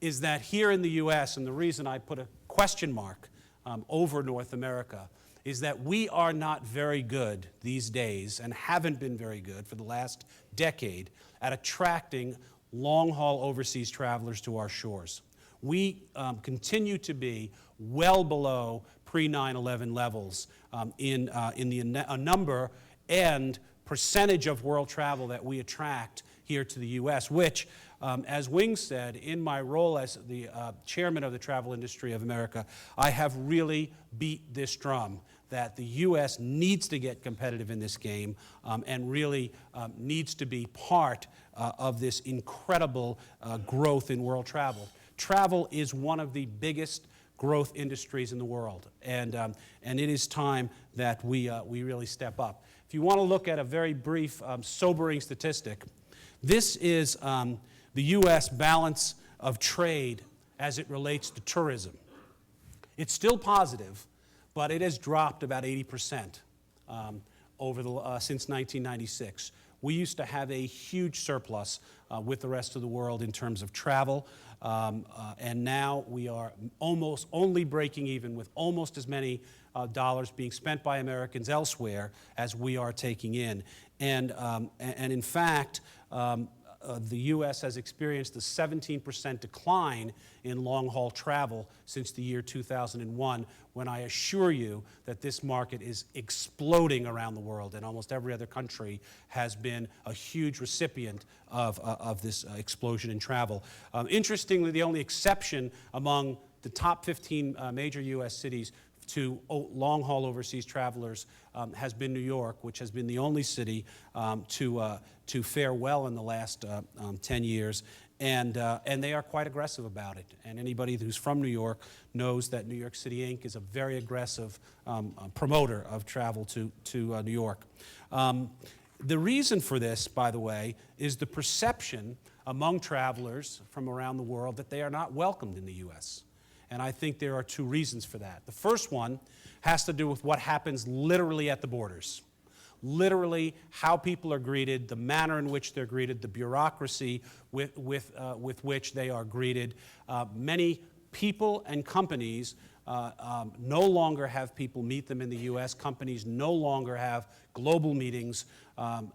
is that here in the U.S., and the reason I put a question mark over North America, is that we are not very good these days, and haven't been very good for the last decade, at attracting long-haul overseas travelers to our shores. We continue to be well below pre-9/11 levels in the number and percentage of world travel that we attract here to the U.S., which, as Wing said, in my role as the chairman of the Travel Industry of America, I have really beat this drum, that the U.S. needs to get competitive in this game and really needs to be part of this incredible growth in world travel. Travel is one of the biggest growth industries in the world, and it is time that we really step up. If you want to look at a very brief, sobering statistic, this is the U.S. balance of trade as it relates to tourism. It's still positive, but it has dropped about 80% since 1996. We used to have a huge surplus with the rest of the world in terms of travel, and now we are almost only breaking even with almost as many dollars being spent by Americans elsewhere as we are taking in. And in fact, the U.S. has experienced a 17% decline in long-haul travel since the year 2001, when I assure you that this market is exploding around the world, and almost every other country has been a huge recipient of this explosion in travel. Interestingly, the only exception among the top 15 major U.S. cities to long-haul overseas travelers has been New York, which has been the only city to fare well in the last 10 years, and they are quite aggressive about it. And anybody who's from New York knows that New York City Inc. is a very aggressive promoter of travel to New York. The reason for this, by the way, is the perception among travelers from around the world that they are not welcomed in the U.S. And I think there are two reasons for that. The first one has to do with what happens literally at the borders. Literally how people are greeted, the manner in which they're greeted, the bureaucracy with which they are greeted. Many people and companies no longer have people meet them in the U.S. Companies no longer have global meetings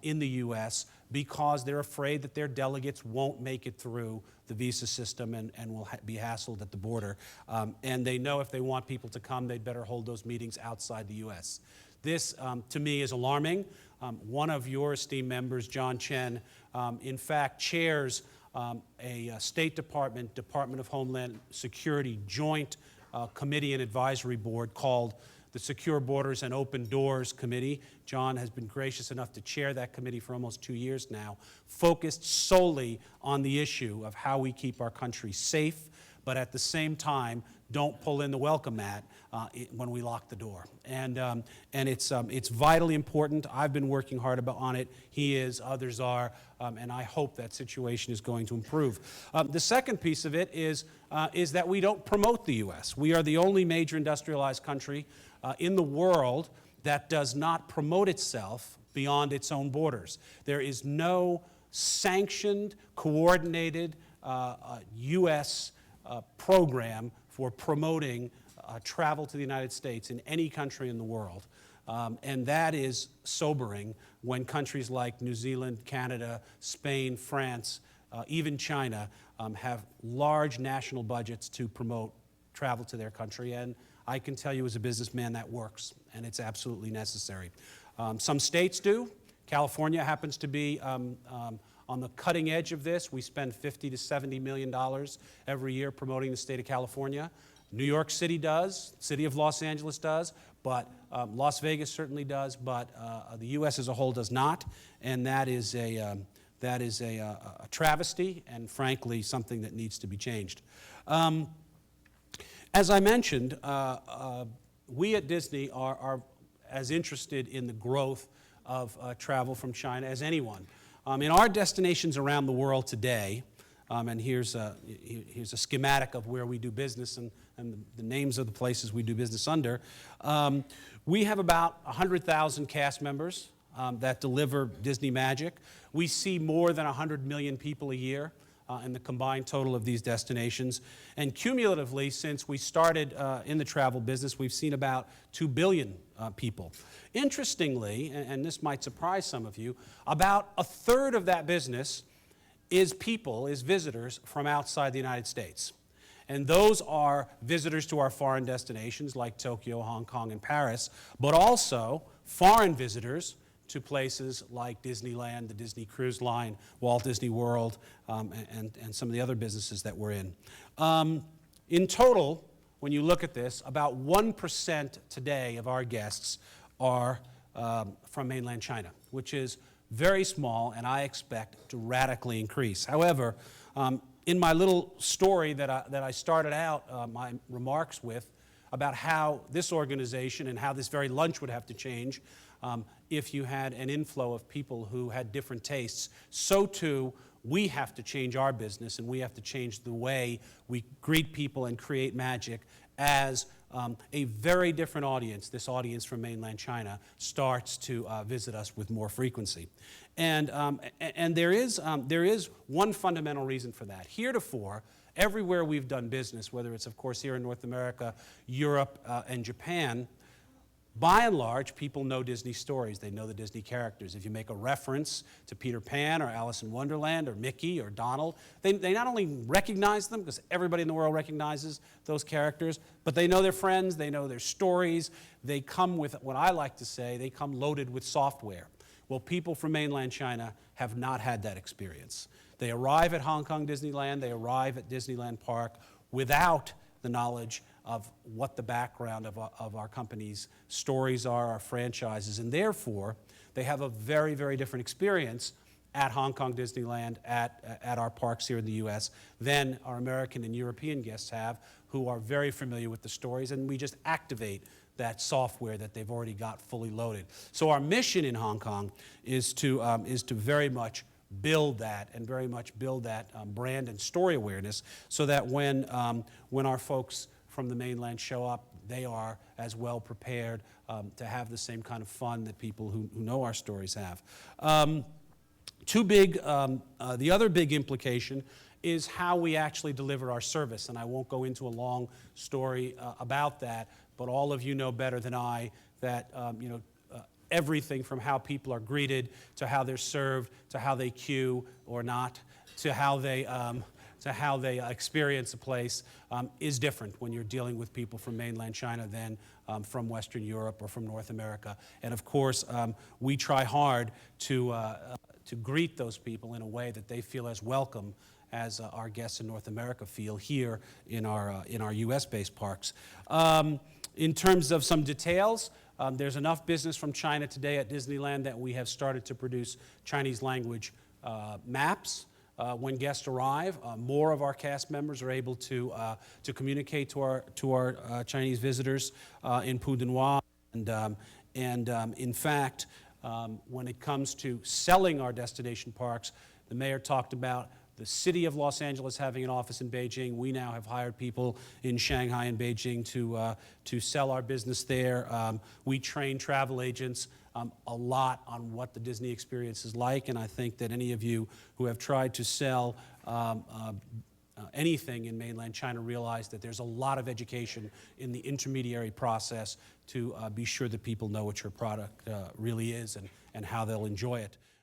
in the U.S. because they're afraid that their delegates won't make it through the visa system and will be hassled at the border. And they know if they want people to come, they'd better hold those meetings outside the U.S. This, to me, is alarming. One of your esteemed members, John Chen, in fact, chairs a State Department, Department of Homeland Security joint committee and advisory board called the Secure Borders and Open Doors Committee. John has been gracious enough to chair that committee for almost 2 years now, focused solely on the issue of how we keep our country safe, but at the same time, don't pull in the welcome mat when we lock the door. And it's vitally important. I've been working hard on it. He is, others are, and I hope that situation is going to improve. The second piece of it is that we don't promote the U.S. We are the only major industrialized country in the world that does not promote itself beyond its own borders. There is no sanctioned, coordinated U.S. Program for promoting travel to the United States in any country in the world. And that is sobering when countries like New Zealand, Canada, Spain, France, even China have large national budgets to promote travel to their country. And I can tell you as a businessman that works, and it's absolutely necessary. Some states do. California happens to be on the cutting edge of this. We spend $50 to $70 million every year promoting the state of California. New York City does, City of Los Angeles does, but Las Vegas certainly does, but the U.S. as a whole does not, and that is a travesty and, frankly, something that needs to be changed. As I mentioned, we at Disney are as interested in the growth of travel from China as anyone. In our destinations around the world today, and here's a schematic of where we do business and the names of the places we do business under, we have about 100,000 cast members that deliver Disney magic. We see more than 100 million people a year in the combined total of these destinations. And cumulatively, since we started in the travel business, we've seen about 2 billion people. Interestingly, and this might surprise some of you, about a third of that business is visitors from outside the United States. And those are visitors to our foreign destinations like Tokyo, Hong Kong, and Paris, but also foreign visitors to places like Disneyland, the Disney Cruise Line, Walt Disney World, and some of the other businesses that we're in. In total, when you look at this, about 1% today of our guests are from mainland China, which is very small, and I expect to radically increase. However, in my little story that I started out my remarks with about how this organization and how this very lunch would have to change if you had an inflow of people who had different tastes, so too we have to change our business, and we have to change the way we greet people and create magic as a very different audience, this audience from mainland China, starts to visit us with more frequency. And there is one fundamental reason for that. Heretofore, everywhere we've done business, whether it's, of course, here in North America, Europe, and Japan, by and large, people know Disney stories. They know the Disney characters. If you make a reference to Peter Pan or Alice in Wonderland or Mickey or Donald, they not only recognize them, because everybody in the world recognizes those characters, but they know their friends, they know their stories. They come with, what I like to say, they come loaded with software. Well, people from mainland China have not had that experience. They arrive at Hong Kong Disneyland, they arrive at Disneyland Park without the knowledge of what the background of our company's stories are, our franchises, and therefore they have a very, very different experience at Hong Kong Disneyland, at our parks here in the U.S. than our American and European guests have, who are very familiar with the stories, and we just activate that software that they've already got fully loaded. So our mission in Hong Kong is to very much build that and very much build that brand and story awareness, so that when our folks from the mainland show up, they are as well prepared to have the same kind of fun that people who know our stories have. The other big implication is how we actually deliver our service, and I won't go into a long story about that, but all of you know better than I that everything from how people are greeted to how they're served to how they queue or not to how they experience a place is different when you're dealing with people from mainland China than from Western Europe or from North America. And of course, we try hard to greet those people in a way that they feel as welcome as our guests in North America feel here in our U.S.-based parks. In terms of some details, there's enough business from China today at Disneyland that we have started to produce Chinese language maps. When guests arrive, more of our cast members are able to communicate to our Chinese visitors in Pudonghua. And in fact, when it comes to selling our destination parks, the mayor talked about the city of Los Angeles having an office in Beijing. We now have hired people in Shanghai and Beijing to sell our business there. We train travel agents a lot on what the Disney experience is like, and I think that any of you who have tried to sell anything in mainland China realize that there's a lot of education in the intermediary process to be sure that people know what your product really is and how they'll enjoy it.